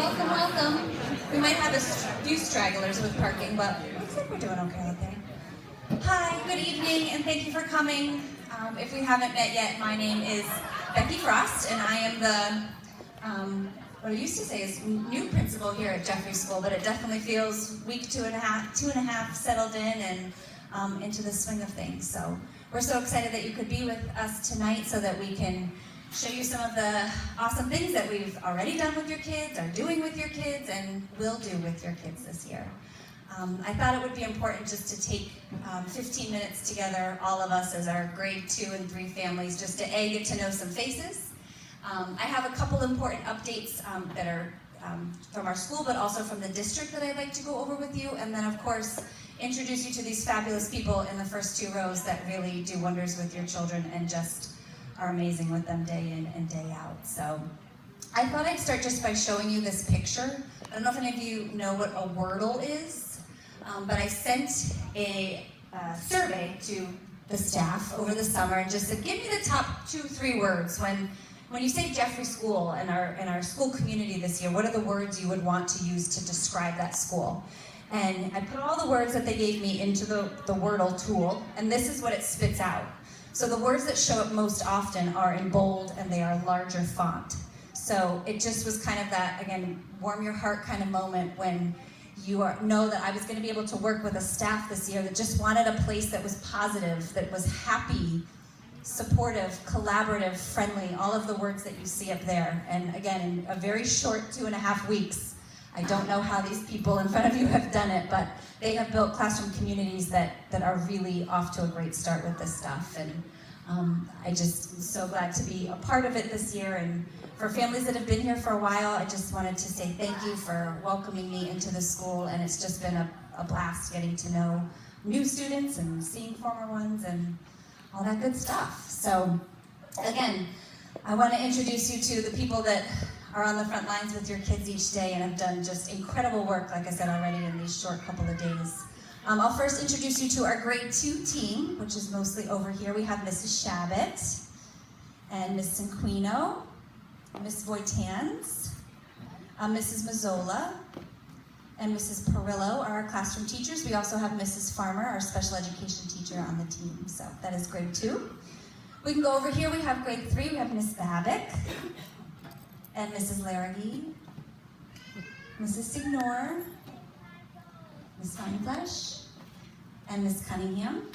Welcome, welcome. We might have a few stragglers with parking, but looks like we're doing okay out there. Hi, good evening, and thank you for coming. If we haven't met yet, my name is Becky Frost, and I am the, what I used to say is new principal here at Jeffrey School, but it definitely feels week two and a half settled in and into the swing of things. So we're so excited that you could be with us tonight so that we can show you some of the awesome things that we've already done with your kids, are doing with your kids, and will do with your kids this year. I thought it would be important just to take 15 minutes together, all of us as our grade 2 and 3 families, just to get to know some faces. I have a couple important updates that are from our school, but also from the district that I'd like to go over with you, and then of course, introduce you to these fabulous people in the first 2 rows that really do wonders with your children and just are amazing with them day in and day out. So I thought I'd start just by showing you this picture. I don't know if any of you know what a Wordle is, but I sent a survey to the staff over the summer and just said, give me the top 2-3 words. When you say Jeffrey School and our school community this year, what are the words you would want to use to describe that school? And I put all the words that they gave me into the Wordle tool, and this is what it spits out. So the words that show up most often are in bold and they are larger font. So it just was kind of that, again, warm your heart kind of moment when you know that I was going to be able to work with a staff this year that just wanted a place that was positive, that was happy, supportive, collaborative, friendly, all of the words that you see up there. And again, in a very short 2.5 weeks, I don't know how these people in front of you have done it, but they have built classroom communities that are really off to a great start with this stuff. And I just am so glad to be a part of it this year. And for families that have been here for a while, I just wanted to say thank you for welcoming me into the school. And it's just been a blast getting to know new students and seeing former ones and all that good stuff. So again, I want to introduce you to the people that are on the front lines with your kids each day and have done just incredible work, like I said already, in these short couple of days. I'll first introduce you to our grade 2 team, which is mostly over here. We have Mrs. Shabbat and Miss Cinquino, Miss Voitans, Mrs. Mazzola, and Mrs. Perillo are our classroom teachers. We also have Mrs. Farmer, our special education teacher, on the team. So that is grade 2. We can go over here. We have grade 3. We have Miss Babick and Mrs. Larragee, Mrs. Signor, Miss Feinflesh, and Miss Cunningham.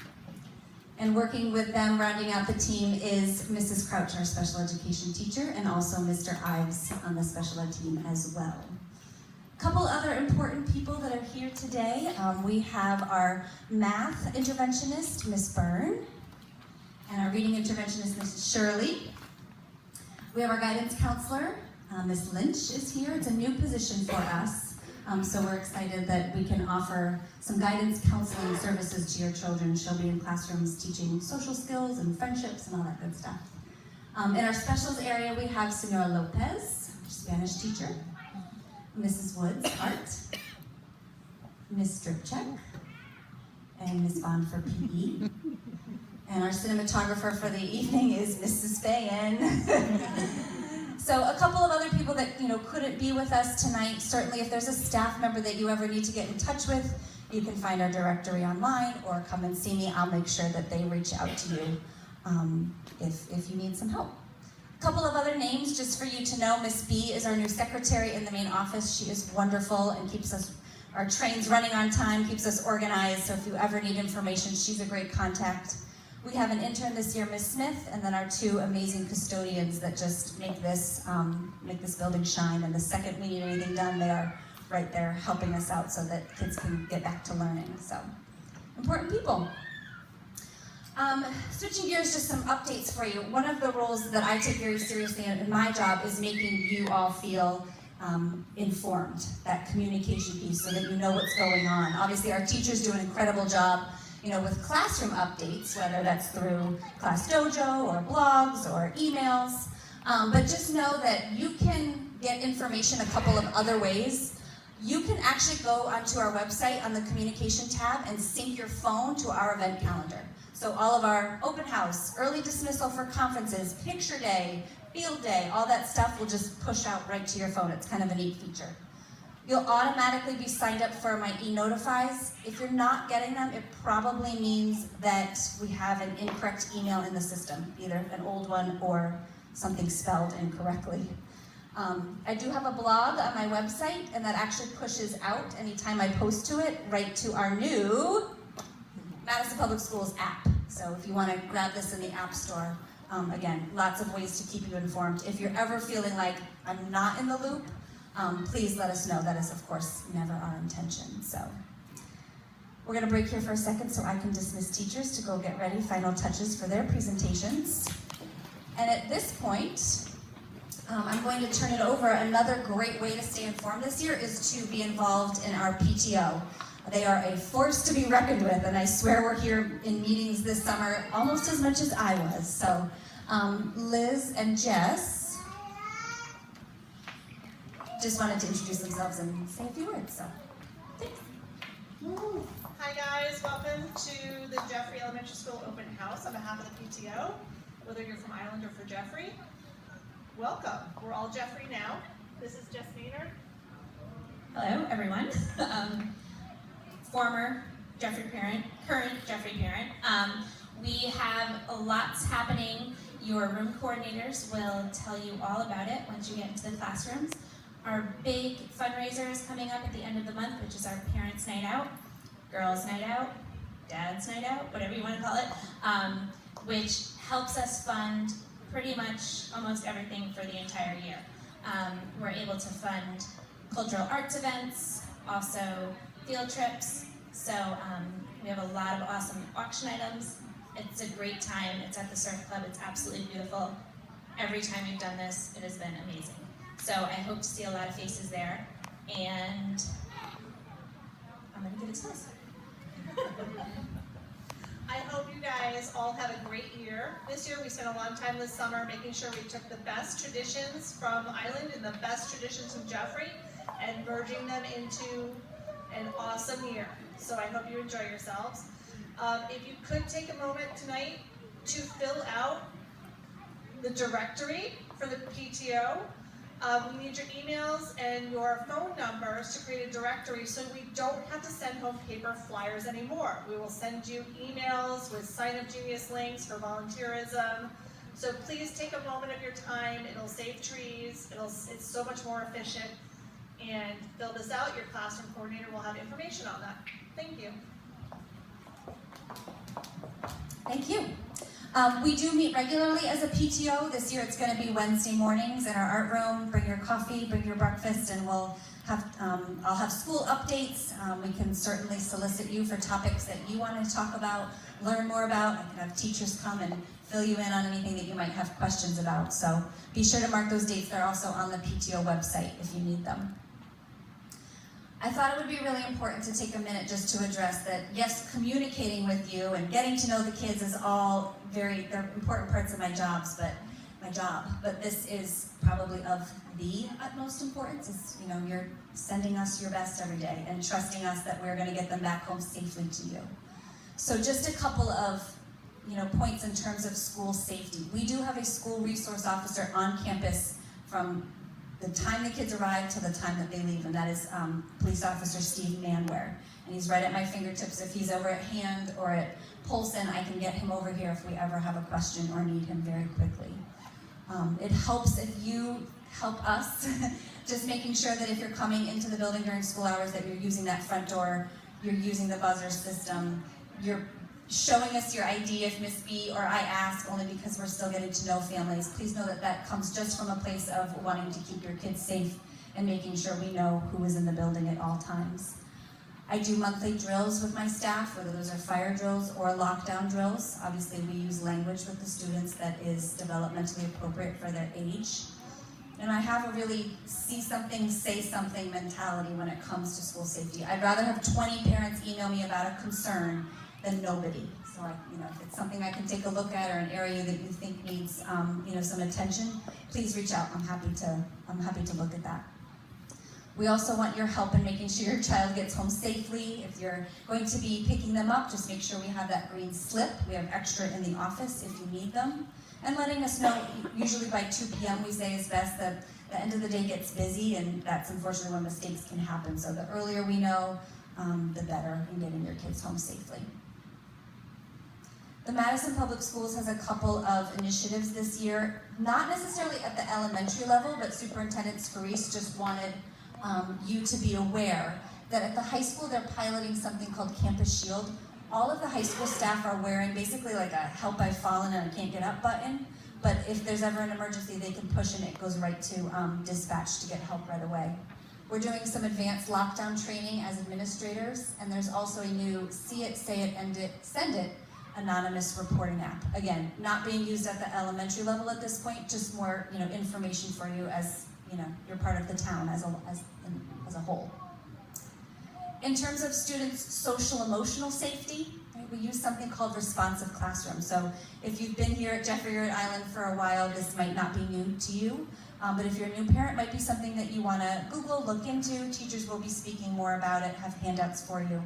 And working with them, rounding out the team, is Mrs. Crouch, our special education teacher, and also Mr. Ives on the special ed team as well. A couple other important people that are here today. We have our math interventionist, Miss Byrne, and our reading interventionist, Mrs. Shirley. We have our guidance counselor, Ms. Lynch is here. It's a new position for us, so we're excited that we can offer some guidance counseling services to your children. She'll be in classrooms teaching social skills and friendships and all that good stuff. In our specials area, we have Senora Lopez, Spanish teacher, Mrs. Woods, art, Ms. Stripcheck, and Ms. Bond for PE. And our cinematographer for the evening is Mrs. Fayen. So a couple of other people that couldn't be with us tonight. Certainly, if there's a staff member that you ever need to get in touch with, you can find our directory online or come and see me. I'll make sure that they reach out to you if you need some help. A couple of other names just for you to know. Miss B is our new secretary in the main office. She is wonderful and keeps our trains running on time, keeps us organized. So if you ever need information, she's a great contact. We have an intern this year, Miss Smith, and then our 2 amazing custodians that just make this building shine. And the second we need anything done, they are right there helping us out so that kids can get back to learning. So, important people. Switching gears, just some updates for you. One of the roles that I take very seriously in my job is making you all feel informed, that communication piece, so that you know what's going on. Obviously, our teachers do an incredible job with classroom updates, whether that's through Class Dojo or blogs or emails. But just know that you can get information a couple of other ways. You can actually go onto our website on the communication tab and sync your phone to our event calendar. So all of our open house, early dismissal for conferences, picture day, field day, all that stuff will just push out right to your phone. It's kind of a neat feature. You'll automatically be signed up for my e-notifies. If you're not getting them, it probably means that we have an incorrect email in the system, either an old one or something spelled incorrectly. I do have a blog on my website, and that actually pushes out anytime I post to it, right to our new Madison Public Schools app. So if you want to grab this in the App Store, again, lots of ways to keep you informed. If you're ever feeling like I'm not in the loop, please let us know. That is, of course, never our intention. So we're going to break here for a second so I can dismiss teachers to go get ready, final touches for their presentations. And at this point, I'm going to turn it over. Another great way to stay informed this year is to be involved in our PTO. They are a force to be reckoned with, and I swear we're here in meetings this summer almost as much as I was. So Liz and Jess just wanted to introduce themselves and say a few words. So thanks. Hi guys, welcome to the Jeffrey Elementary School Open House on behalf of the PTO. Whether you're from Island or for Jeffrey, welcome. We're all Jeffrey now. This is Jess Maynard. Hello, everyone. Former Jeffrey parent, current Jeffrey parent. We have lots happening. Your room coordinators will tell you all about it once you get into the classrooms. Our big fundraiser is coming up at the end of the month, which is our Parents' Night Out, Girls' Night Out, Dad's Night Out, whatever you want to call it, which helps us fund pretty much almost everything for the entire year. We're able to fund cultural arts events, also field trips, so we have a lot of awesome auction items. It's a great time. It's at the Surf Club. It's absolutely beautiful. Every time we've done this, it has been amazing. So I hope to see a lot of faces there, and I'm gonna give it to Liz. I hope you guys all have a great year. This year we spent a lot of time this summer making sure we took the best traditions from Island and the best traditions from Jeffrey and merging them into an awesome year. So I hope you enjoy yourselves. If you could take a moment tonight to fill out the directory for the PTO. We need your emails and your phone numbers to create a directory so we don't have to send home paper flyers anymore. We will send you emails with Sign Up Genius links for volunteerism. So please take a moment of your time. It'll save trees. It's so much more efficient. And fill this out. Your classroom coordinator will have information on that. Thank you. Thank you. We do meet regularly as a PTO. This year it's going to be Wednesday mornings in our art room. Bring your coffee, bring your breakfast, and we'll have, I'll have school updates. We can certainly solicit you for topics that you want to talk about, learn more about. I can have teachers come and fill you in on anything that you might have questions about. So be sure to mark those dates. They're also on the PTO website if you need them. I thought it would be really important to take a minute just to address that, yes, communicating with you and getting to know the kids is all they're important parts of my job, but this is probably of the utmost importance. Is, you're sending us your best every day and trusting us that we're going to get them back home safely to you. So just a couple of points in terms of school safety. We do have a school resource officer on campus from the time the kids arrive to the time that they leave, and that is Police Officer Steve Manware. And he's right at my fingertips. If he's over at Hand or at Polson, I can get him over here if we ever have a question or need him very quickly. It helps if you help us, just making sure that if you're coming into the building during school hours that you're using that front door, you're using the buzzer system, you're showing us your ID if Miss B or I ask, only because we're still getting to know families. Please know that that comes just from a place of wanting to keep your kids safe and making sure we know who is in the building at all times. I do monthly drills with my staff, whether those are fire drills or lockdown drills. Obviously, we use language with the students that is developmentally appropriate for their age. And I have a really see something, say something mentality when it comes to school safety. I'd rather have 20 parents email me about a concern than nobody. So if it's something I can take a look at or an area that you think needs some attention, please reach out. I'm happy to look at that. We also want your help in making sure your child gets home safely. If you're going to be picking them up, just make sure we have that green slip. We have extra in the office if you need them. And letting us know, usually by 2 p.m. we say is best. The end of the day gets busy, and that's unfortunately when mistakes can happen. So the earlier we know, the better in getting your kids home safely. The Madison Public Schools has a couple of initiatives this year, not necessarily at the elementary level, but Superintendent Scarice just wanted you to be aware that at the high school they're piloting something called Campus Shield. All of the high school staff are wearing basically like a help I've fallen and I can't get up button, but if there's ever an emergency they can push and it goes right to dispatch to get help right away. We're doing some advanced lockdown training as administrators, and there's also a new See It, Say It, End It, Send It anonymous reporting app. Again, not being used at the elementary level at this point, just more information for you as you're part of the town as a whole. In terms of students' social emotional safety, right, we use something called responsive classroom. So if you've been here at Jeffrey Yurt Island for a while, this might not be new to you. But if you're a new parent, it might be something that you want to Google, look into. Teachers will be speaking more about it, have handouts for you.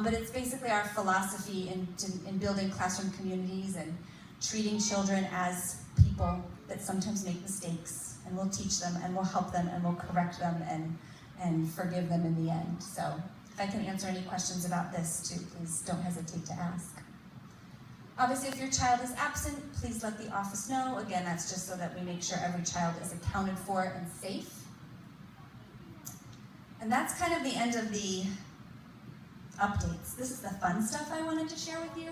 But it's basically our philosophy in building classroom communities and treating children as people that sometimes make mistakes. And we'll teach them, and we'll help them, and we'll correct them, and forgive them in the end. So if I can answer any questions about this too, please don't hesitate to ask. Obviously, if your child is absent, please let the office know. Again, that's just so that we make sure every child is accounted for and safe. And that's kind of the end of the updates. This is the fun stuff I wanted to share with you.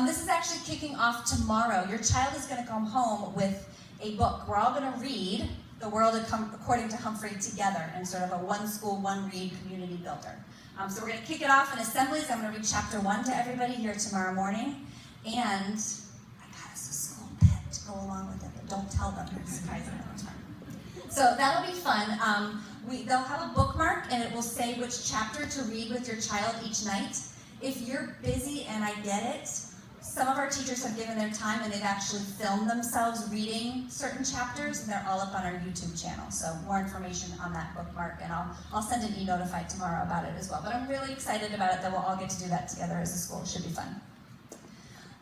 This is actually kicking off tomorrow. Your child is going to come home with a book. We're all going to read The World According to Humphrey together in sort of a one school, one read community builder. So we're going to kick it off in assemblies. I'm going to read chapter 1 to everybody here tomorrow morning. And I got us a school pet to go along with it, but don't tell them. Surprise them every time. So that'll be fun. They'll have a bookmark, and it will say which chapter to read with your child each night. If you're busy, and I get it, some of our teachers have given their time and they've actually filmed themselves reading certain chapters, and they're all up on our YouTube channel. So more information on that bookmark, and I'll send an e-notify tomorrow about it as well. But I'm really excited about it that we'll all get to do that together as a school. It should be fun.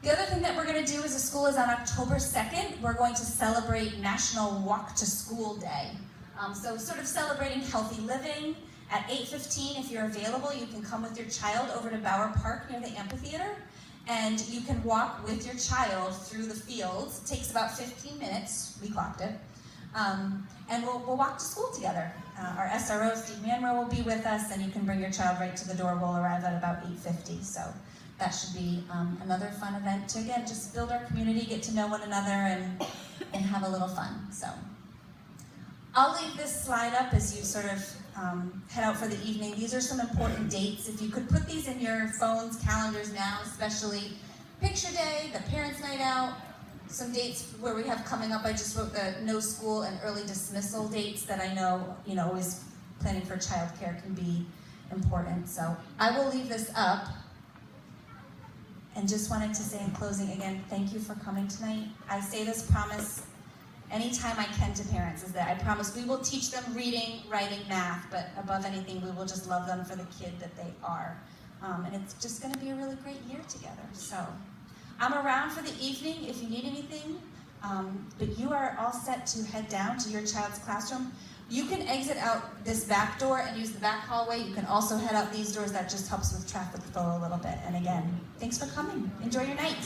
The other thing that we're going to do as a school is on October 2nd, we're going to celebrate National Walk to School Day. So sort of celebrating healthy living. At 8:15, if you're available, you can come with your child over to Bauer Park near the amphitheater, and you can walk with your child through the fields. It takes about 15 minutes, we clocked it, and we'll walk to school together. Our SRO, Steve Manro, will be with us, and you can bring your child right to the door. We'll arrive at about 8:50, so that should be another fun event to, again, just build our community, get to know one another, and have a little fun. So I'll leave this slide up as you sort of head out for the evening. These are some important dates. If you could put these in your phones, calendars now, especially Picture Day, the Parents' Night Out, some dates where we have coming up. I just wrote the no school and early dismissal dates that I know, always planning for childcare can be important. So I will leave this up. And just wanted to say in closing again, thank you for coming tonight. I say this promise anytime I can to parents, is that I promise we will teach them reading, writing, math, but above anything, we will just love them for the kid that they are. And it's just gonna be a really great year together. So I'm around for the evening if you need anything, but you are all set to head down to your child's classroom. You can exit out this back door and use the back hallway. You can also head out these doors. That just helps with traffic flow a little bit. And again, thanks for coming. Enjoy your night.